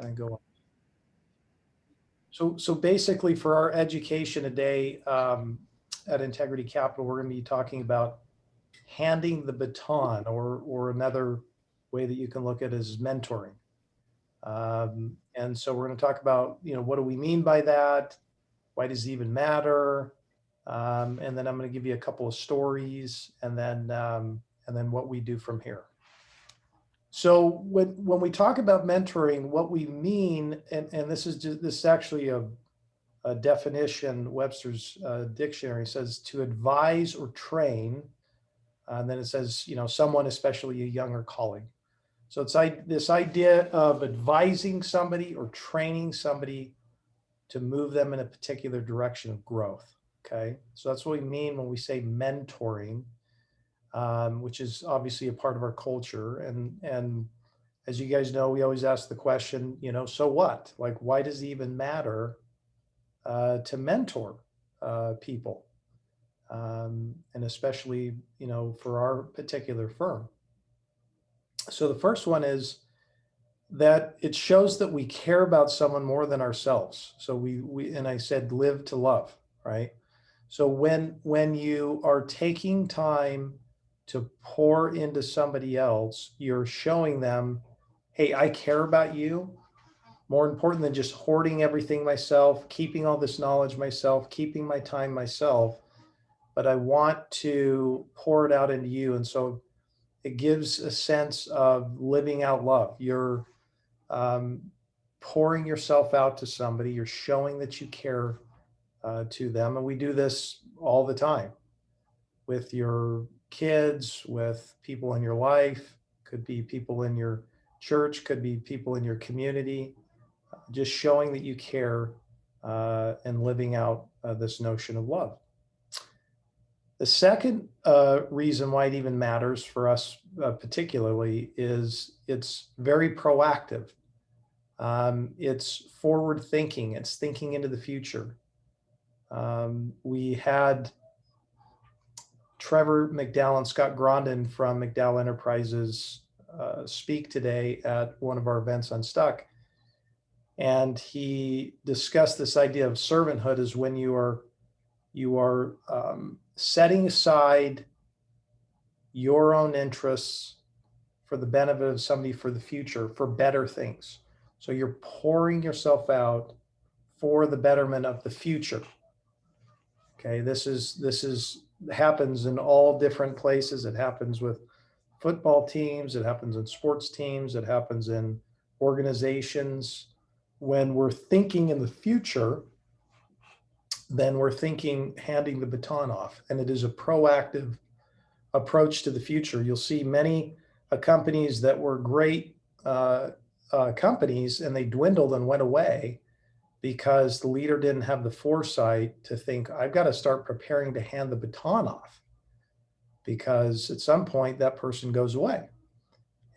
kind of go on. So basically for our education today at Integrity Capital, we're going to be talking about handing the baton, or another way that you can look at it is mentoring. And so we're going to talk about, what do we mean by that? Why does it even matter? And then I'm going to give you a couple of stories, and then what we do from here. So when we talk about mentoring, what we mean, and this is actually a definition, Webster's dictionary says to advise or train. And then it says, someone, especially a younger colleague. So it's this idea of advising somebody or training somebody to move them in a particular direction of growth. Okay, so that's what we mean when we say mentoring, which is obviously a part of our culture. And as you guys know, we always ask the question, so what? Like, why does it even matter to mentor people? And especially, for our particular firm. So the first one is that it shows that we care about someone more than ourselves. So and I said, live to love, right? So when you are taking time to pour into somebody else, you're showing them, hey, I care about you. More important than just hoarding everything myself, keeping all this knowledge myself, keeping my time myself, but I want to pour it out into you. And so it gives a sense of living out love. You're pouring yourself out to somebody. You're showing that you care to them. And we do this all the time with your kids, with people in your life, could be people in your church, could be people in your community, just showing that you care and living out this notion of love. The second reason why it even matters for us particularly is it's very proactive. It's forward thinking. It's thinking into the future. We had Trevor McDowell and Scott Grondin from McDowell Enterprises speak today at one of our events on Stuck. And he discussed this idea of servanthood as when you are setting aside your own interests for the benefit of somebody for the future, for better things. So you're pouring yourself out for the betterment of the future. Okay, this happens in all different places. It happens with football teams, it happens in sports teams, it happens in organizations. When we're thinking in the future, then we're thinking handing the baton off, and it is a proactive approach to the future. You'll see many companies that were great companies, and they dwindled and went away because the leader didn't have the foresight to think, I've got to start preparing to hand the baton off, because at some point that person goes away.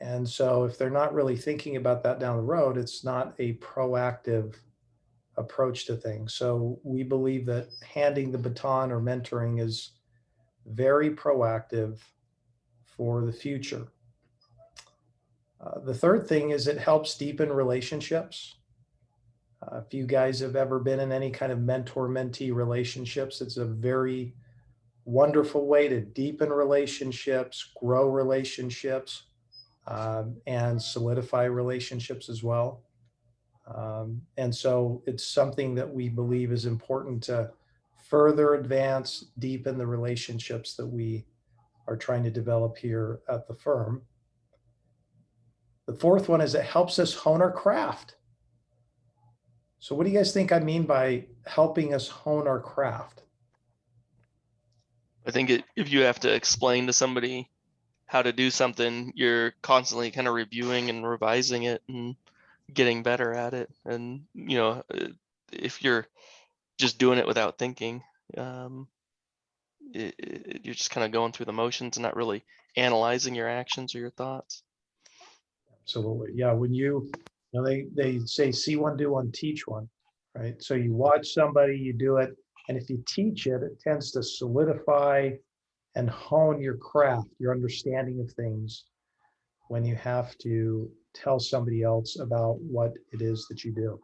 And so if they're not really thinking about that down the road, it's not a proactive approach to things. So we believe that handing the baton or mentoring is very proactive for the future. The third thing is it helps deepen relationships. If you guys have ever been in any kind of mentor-mentee relationships, it's a very wonderful way to deepen relationships, grow relationships, and solidify relationships as well. And so it's something that we believe is important to further advance, deepen the relationships that we are trying to develop here at the firm. The fourth one is it helps us hone our craft. So what do you guys think I mean by helping us hone our craft? I think if you have to explain to somebody how to do something, you're constantly kind of reviewing and revising it and getting better at it. And, if you're just doing it without thinking, you're just kind of going through the motions and not really analyzing your actions or your thoughts. Absolutely. Yeah. When they say, see one, do one, teach one, right? So you watch somebody, you do it. And if you teach it, it tends to solidify and hone your craft, your understanding of things when you have to tell somebody else about what it is that you do.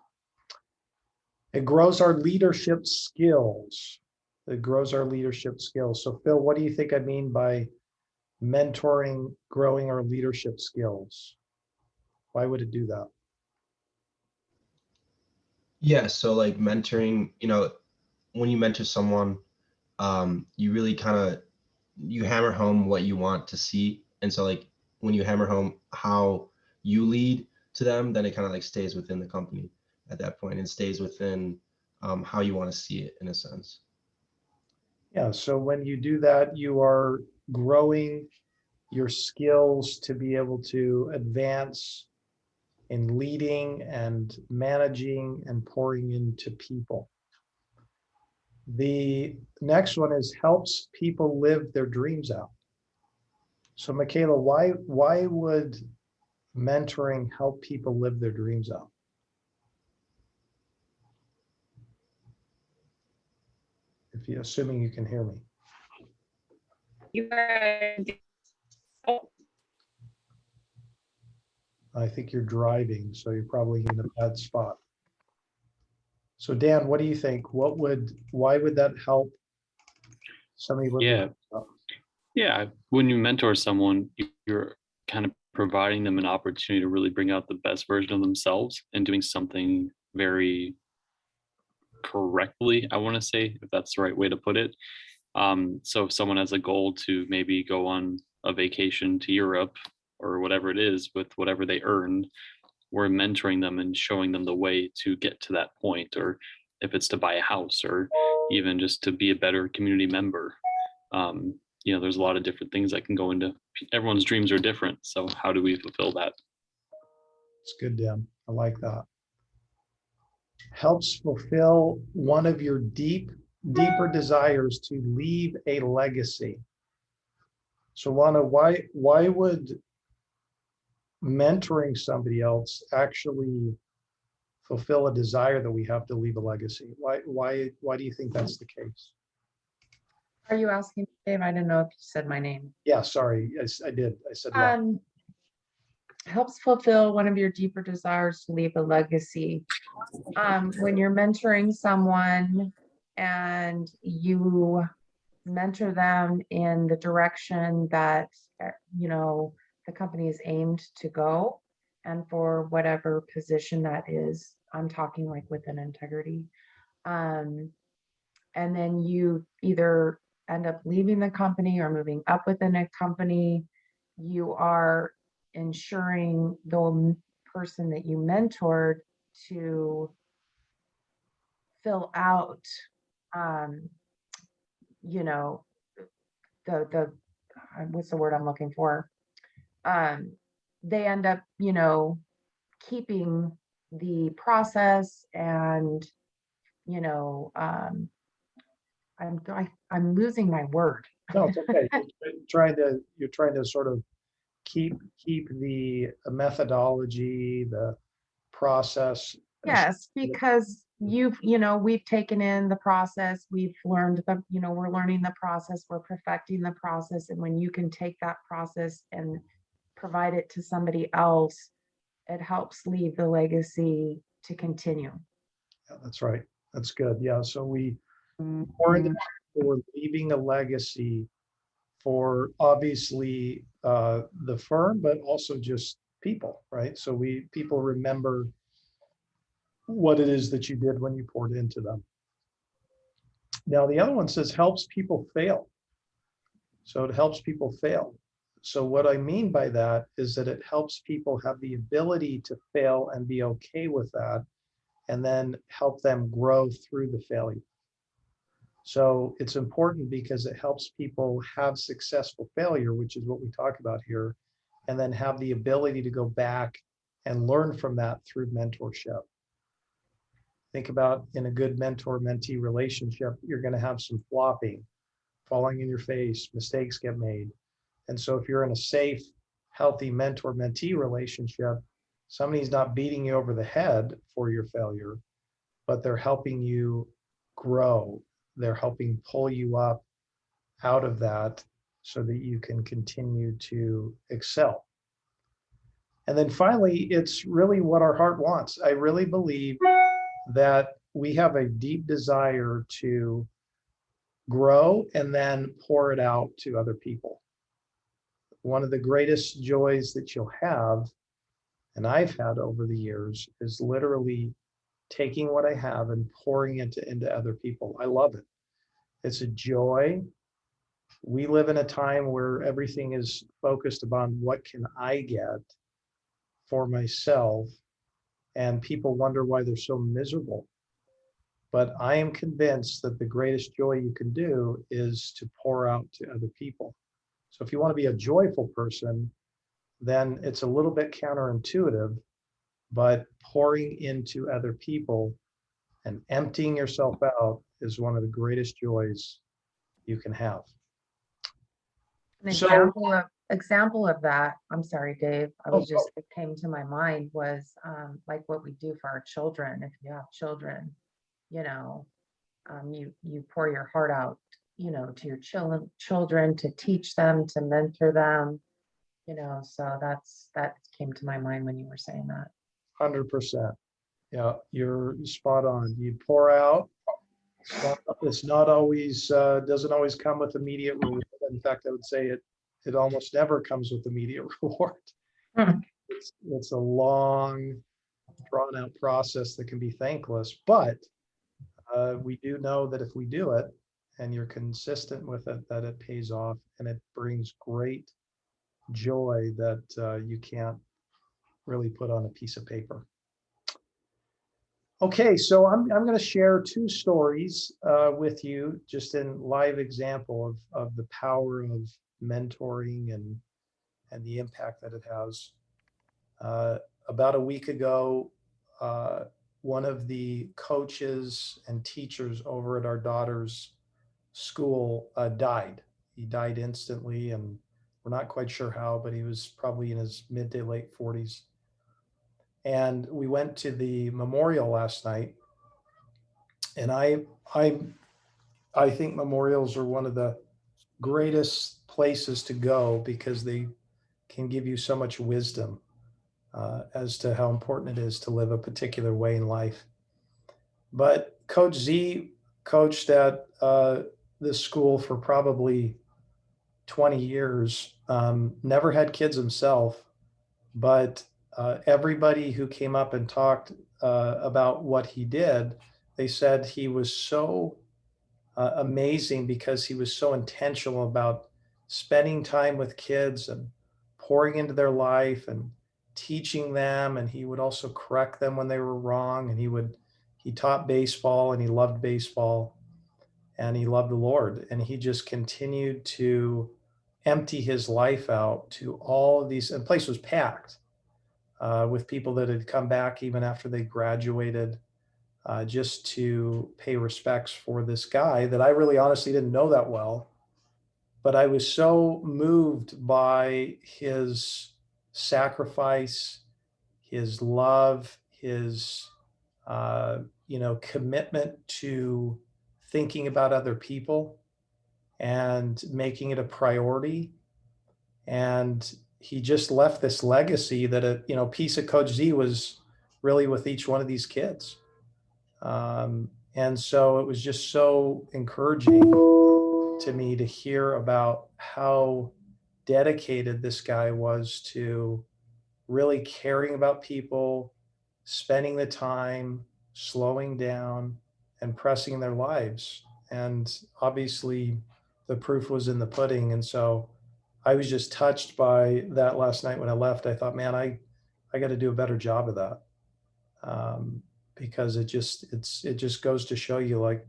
It grows our leadership skills. It grows our leadership skills. So Phil, what do you think I mean by mentoring, growing our leadership skills? Why would it do that? Yeah, so like mentoring, when you mentor someone, you really kind of you hammer home what you want to see. And so like when you hammer home how you lead to them, then it kind of like stays within the company at that point and stays within how you want to see it in a sense. Yeah, so when you do that, you are growing your skills to be able to advance in leading and managing and pouring into people. The next one is helps people live their dreams out. So Michaela, why would mentoring help people live their dreams out? If you assuming you can hear me. You are, I think you're driving, so you're probably in a bad spot. So Dan, what do you think? Why would that help somebody live their Yeah, dreams out? yeah. When you mentor someone, you're kind of providing them an opportunity to really bring out the best version of themselves and doing something very correctly, I want to say, if that's the right way to put it. So if someone has a goal to maybe go on a vacation to Europe or whatever it is with whatever they earned, we're mentoring them and showing them the way to get to that point, or if it's to buy a house or even just to be a better community member. There's a lot of different things that can go into everyone's dreams are different. So how do we fulfill that? It's good, Dan. I like that. Helps fulfill one of your deeper desires to leave a legacy. So Lana, why would mentoring somebody else actually fulfill a desire that we have to leave a legacy? Why do you think that's the case? are you asking, Dave? I didn't know if you said my name. Yeah, sorry, I did. I said Lana. Helps fulfill one of your deeper desires to leave a legacy. When you're mentoring someone and you mentor them in the direction that the company is aimed to go, and for whatever position that is, I'm talking like with an integrity. And then you either end up leaving the company or moving up within a company, you are ensuring the person that you mentored to fill out you know the what's the word I'm looking for, they end up keeping the process, and I'm losing my word. No, it's okay. You're trying to sort of keep the methodology, the process. Yes, because we've taken in the process, we've learned we're learning the process, we're perfecting the process. And when you can take that process and provide it to somebody else, it helps leave the legacy to continue. Yeah, that's right. That's good. Yeah. So we're leaving a legacy for obviously the firm, but also just people, right? So people remember what it is that you did when you poured into them. Now, the other one says helps people fail. So it helps people fail. So what I mean by that is that it helps people have the ability to fail and be okay with that, and then help them grow through the failure. So it's important because it helps people have successful failure, which is what we talk about here, and then have the ability to go back and learn from that through mentorship. Think about in a good mentor-mentee relationship, you're going to have some flopping, falling in your face, mistakes get made. And so if you're in a safe, healthy mentor-mentee relationship, somebody's not beating you over the head for your failure, but they're helping you grow. They're helping pull you up out of that so that you can continue to excel. And then finally, it's really what our heart wants. I really believe that we have a deep desire to grow and then pour it out to other people. One of the greatest joys that you'll have, and I've had over the years, is literally taking what I have and pouring it into other people. I love it. It's a joy. We live in a time where everything is focused upon what can I get for myself, and people wonder why they're so miserable. But I am convinced that the greatest joy you can do is to pour out to other people. So if you want to be a joyful person, then it's a little bit counterintuitive, but pouring into other people and emptying yourself out is one of the greatest joys you can have. An So- example of that, I'm sorry, Dave, Oh, it came to my mind was like what we do for our children. If you have children, you know, you pour your heart out, you know, to your children to teach them, to mentor them, you know, so that came to my mind when you were saying that. 100%. Yeah, you're spot on. You pour out. It's not always, doesn't always come with immediate reward. In fact, I would say it almost never comes with immediate reward. Hmm. It's a long, drawn out process that can be thankless, but we do know that if we do it and you're consistent with it, that it pays off and it brings great joy that you can't really put on a piece of paper. Okay, so I'm going to share two stories with you, just in live example of the power of mentoring and the impact that it has. About a week ago, one of the coaches and teachers over at our daughter's school died. He died instantly, and we're not quite sure how, but he was probably in his mid to late 40s. And we went to the memorial last night. And I think memorials are one of the greatest places to go because they can give you so much wisdom as to how important it is to live a particular way in life. But Coach Z coached at this school for probably 20 years, never had kids himself, but everybody who came up and talked about what he did, they said he was so amazing because he was so intentional about spending time with kids and pouring into their life and teaching them. And he would also correct them when they were wrong. And he taught baseball and he loved baseball and he loved the Lord. And he just continued to empty his life out to all of these, and the place was packed with people that had come back even after they graduated, just to pay respects for this guy that I really honestly didn't know that well. But I was so moved by his sacrifice, his love, his commitment to thinking about other people and making it a priority. And he just left this legacy that a piece of Coach Z was really with each one of these kids. And so it was just so encouraging to me to hear about how dedicated this guy was to really caring about people, spending the time, slowing down, and pressing their lives. And obviously the proof was in the pudding. And so I was just touched by that last night when I left. I thought, man, I got to do a better job of that. Because it just goes to show you, like,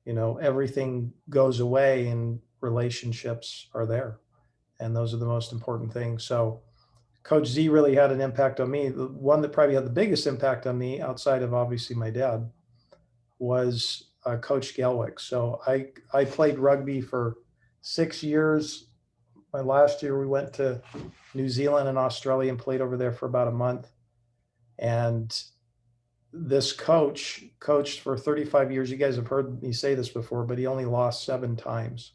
everything goes away and relationships are there. And those are the most important things. So Coach Z really had an impact on me. The one that probably had the biggest impact on me outside of obviously my dad was Coach Gelwick. So I played rugby for 6 years. My last year we went to New Zealand and Australia and played over there for about a month. And this coach coached for 35 years. You guys have heard me say this before, but he only lost 7 times.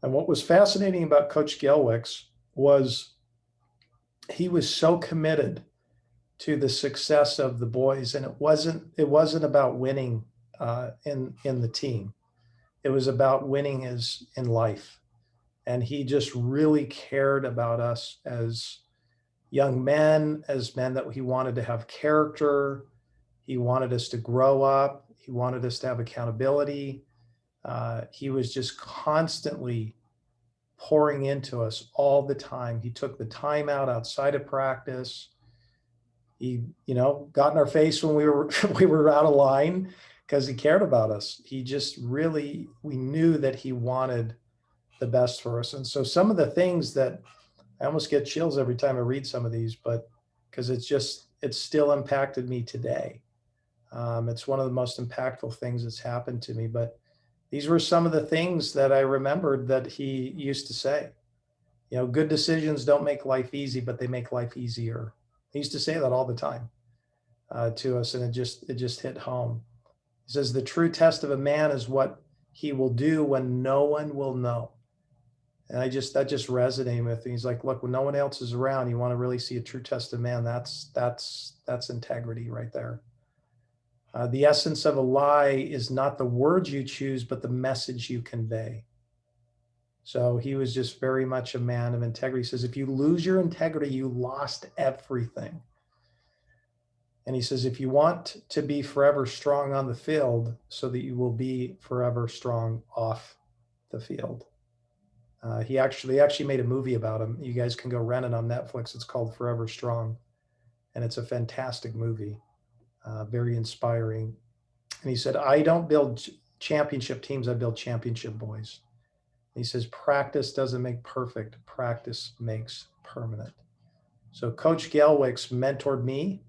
And what was fascinating about Coach Gelwick's was he was so committed to the success of the boys, and it wasn't about winning in the team. It was about winning in life. And he just really cared about us as young men, as men that he wanted to have character. He wanted us to grow up. He wanted us to have accountability. He was just constantly pouring into us all the time. He took the time out outside of practice. He, got in our face when we were out of line because he cared about us. He just really, we knew that he wanted the best for us. And so some of the things that I almost get chills every time I read some of these, but because it's still impacted me today. It's one of the most impactful things that's happened to me. But these were some of the things that I remembered that he used to say. Good decisions don't make life easy, but they make life easier. He used to say that all the time to us, and it just hit home. He says, the true test of a man is what he will do when no one will know. And that just resonated with me. He's like, look, when no one else is around, you want to really see a true test of man. That's integrity right there. The essence of a lie is not the words you choose, but the message you convey. So he was just very much a man of integrity. He says, if you lose your integrity, you lost everything. And he says, if you want to be forever strong on the field, so that you will be forever strong off the field. They actually made a movie about him. You guys can go rent it on Netflix. It's called Forever Strong. And it's a fantastic movie, very inspiring. And he said, I don't build championship teams, I build championship boys. And he says, practice doesn't make perfect, practice makes permanent. So Coach Gelwick's mentored me,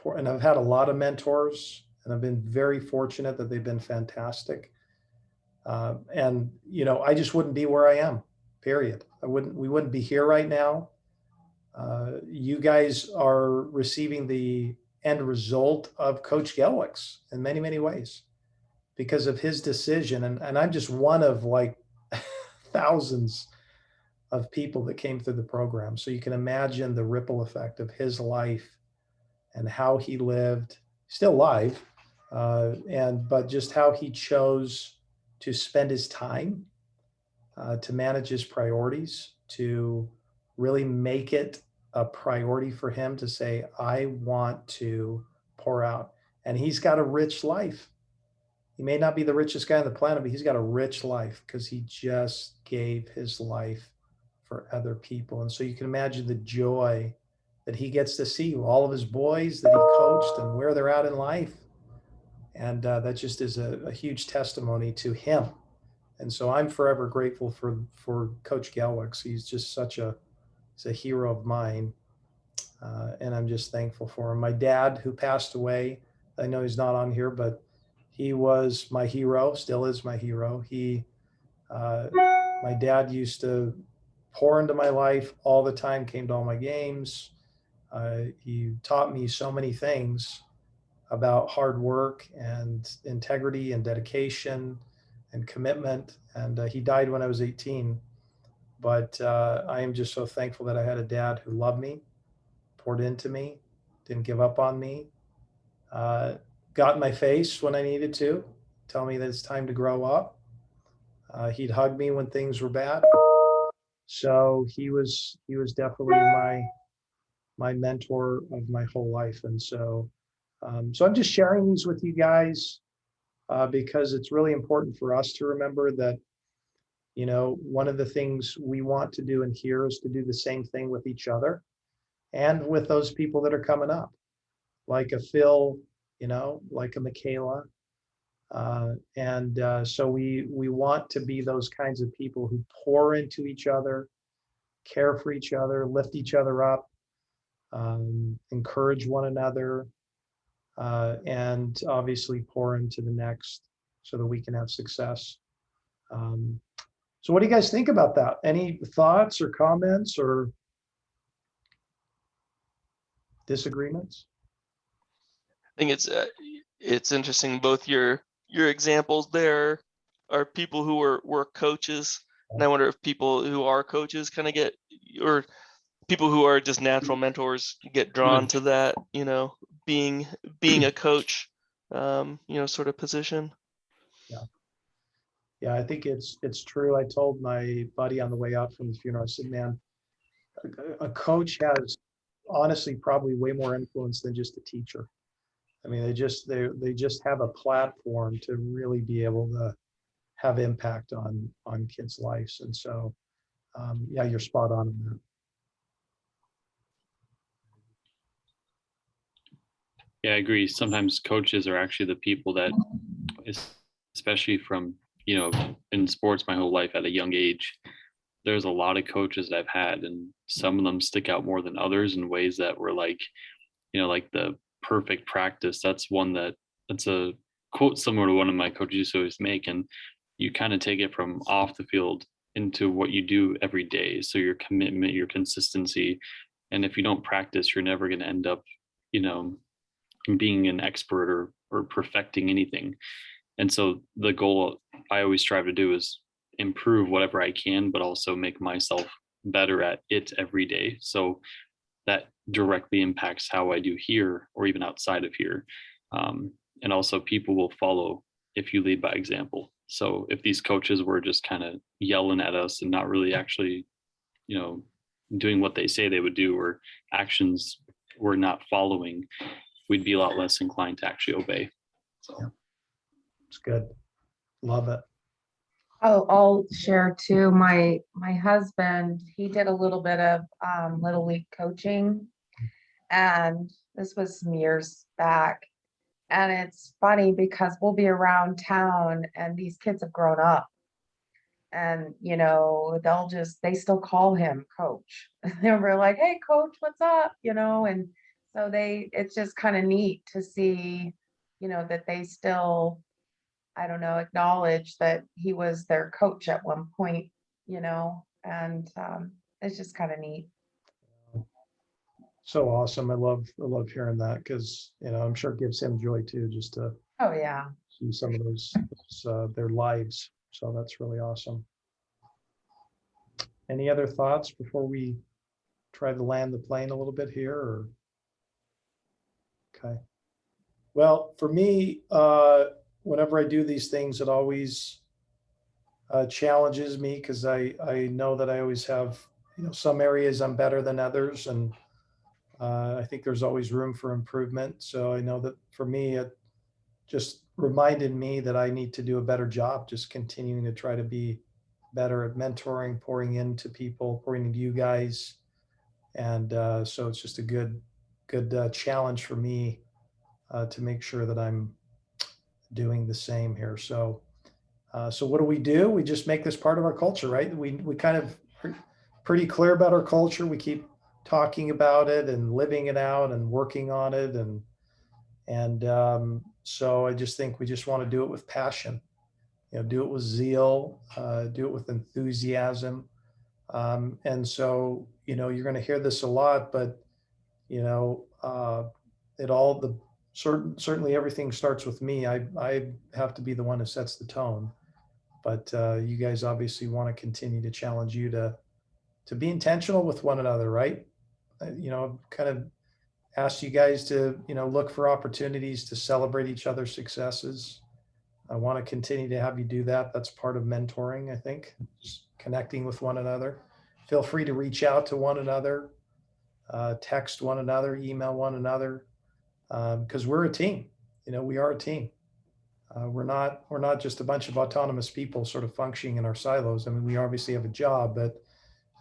and I've had a lot of mentors, and I've been very fortunate that they've been fantastic. And I just wouldn't be where I am, period. We wouldn't be here right now. You guys are receiving the end result of Coach Gelwick's in many, many ways because of his decision. And I'm just one of like thousands of people that came through the program. So you can imagine the ripple effect of his life and how he lived, still alive, but just how he chose to spend his time, to manage his priorities, to really make it a priority for him to say, I want to pour out. And he's got a rich life. He may not be the richest guy on the planet, but he's got a rich life because he just gave his life for other people. And so you can imagine the joy that he gets to see all of his boys that he coached and where they're at in life. And that just is a huge testimony to him. And so I'm forever grateful for Coach Gelwick. He's just he's a hero of mine. And I'm just thankful for him. My dad, who passed away, I know he's not on here, but he was my hero, still is my hero. My dad used to pour into my life all the time, came to all my games. He taught me so many things about hard work and integrity and dedication and commitment. And he died when I was 18. But I am just so thankful that I had a dad who loved me, poured into me, didn't give up on me, got in my face when I needed to, tell me that it's time to grow up. He'd hug me when things were bad. So he was definitely my mentor of my whole life. And so I'm just sharing these with you guys because it's really important for us to remember that, one of the things we want to do in here is to do the same thing with each other and with those people that are coming up, like a Phil, like a Michaela. So we want to be those kinds of people who pour into each other, care for each other, lift each other up, encourage one another, and obviously pour into the next so that we can have success. So what do you guys think about that? Any thoughts or comments or disagreements? I think it's interesting. Both your examples there are people who were coaches, and I wonder if people who are coaches kind of get, or people who are just natural mentors get drawn to that, you know, being a coach, you know, sort of position. Yeah, I think it's true. I told my buddy on the way out from the funeral, I said, man, a coach has honestly probably way more influence than just a teacher. I mean, they just have a platform to really be able to have impact on kids' lives. And so, yeah, you're spot on in that. Yeah, I agree. Sometimes coaches are actually the people that, especially from, you know, in sports my whole life at a young age, there's a lot of coaches that I've had, and some of them stick out more than others in ways that were like, you know, like the perfect practice. That's a quote similar to one of my coaches used to always make. And you kind of take it from off the field into what you do every day. So your commitment, your consistency. And if you don't practice, you're never going to end up, you know, being an expert or perfecting anything. And so the goal I always strive to do is improve whatever I can, but also make myself better at it every day. So that directly impacts how I do here or even outside of here. And also people will follow if you lead by example. So if these coaches were just kind of yelling at us and not really actually, you know, doing what they say they would do, or actions we're not following, we'd be a lot less inclined to actually obey. So Yeah. It's good. Love it. I'll share too. My husband, he did a little bit of little league coaching, and this was some years back. And it's funny because we'll be around town and these kids have grown up, and you know, they still call him coach. And we're like, hey coach, what's up? You know, and so it's just kind of neat to see, you know, that they still, I don't know, acknowledge that he was their coach at one point, you know, and it's just kind of neat. So awesome. I love hearing that, because, you know, I'm sure it gives him joy too, just to Oh yeah. see some of those their lives. So that's really awesome. Any other thoughts before we try to land the plane a little bit here? Or okay. Well, for me, whenever I do these things, it always challenges me, because I know that I always have, you know, some areas I'm better than others, and I think there's always room for improvement. So I know that for me, it just reminded me that I need to do a better job, just continuing to try to be better at mentoring, pouring into people, pouring into you guys. And so it's just a good challenge for me to make sure that I'm doing the same here. So what do? We just make this part of our culture, right? We kind of pretty clear about our culture. We keep talking about it and living it out and working on it. And so I just think we just want to do it with passion, you know, do it with zeal, do it with enthusiasm. And so, you know, you're going to hear this a lot, but, you know, certainly everything starts with me. I have to be the one who sets the tone, but you guys obviously want to continue to challenge you to be intentional with one another, right? You know, kind of ask you guys to, you know, look for opportunities to celebrate each other's successes. I want to continue to have you do that. That's part of mentoring, I think, just connecting with one another. Feel free to reach out to one another, text one another, email one another, because we're a team. You know, we are a team. We're not just a bunch of autonomous people sort of functioning in our silos. I mean, we obviously have a job, but,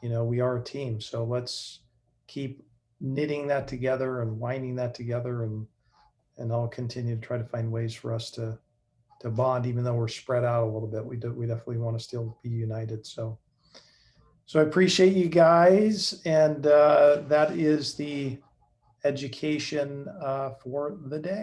you know, we are a team. So let's keep knitting that together and winding that together, and I'll continue to try to find ways for us to bond, even though we're spread out a little bit. We definitely want to still be united. So I appreciate you guys, and that is the education for the day.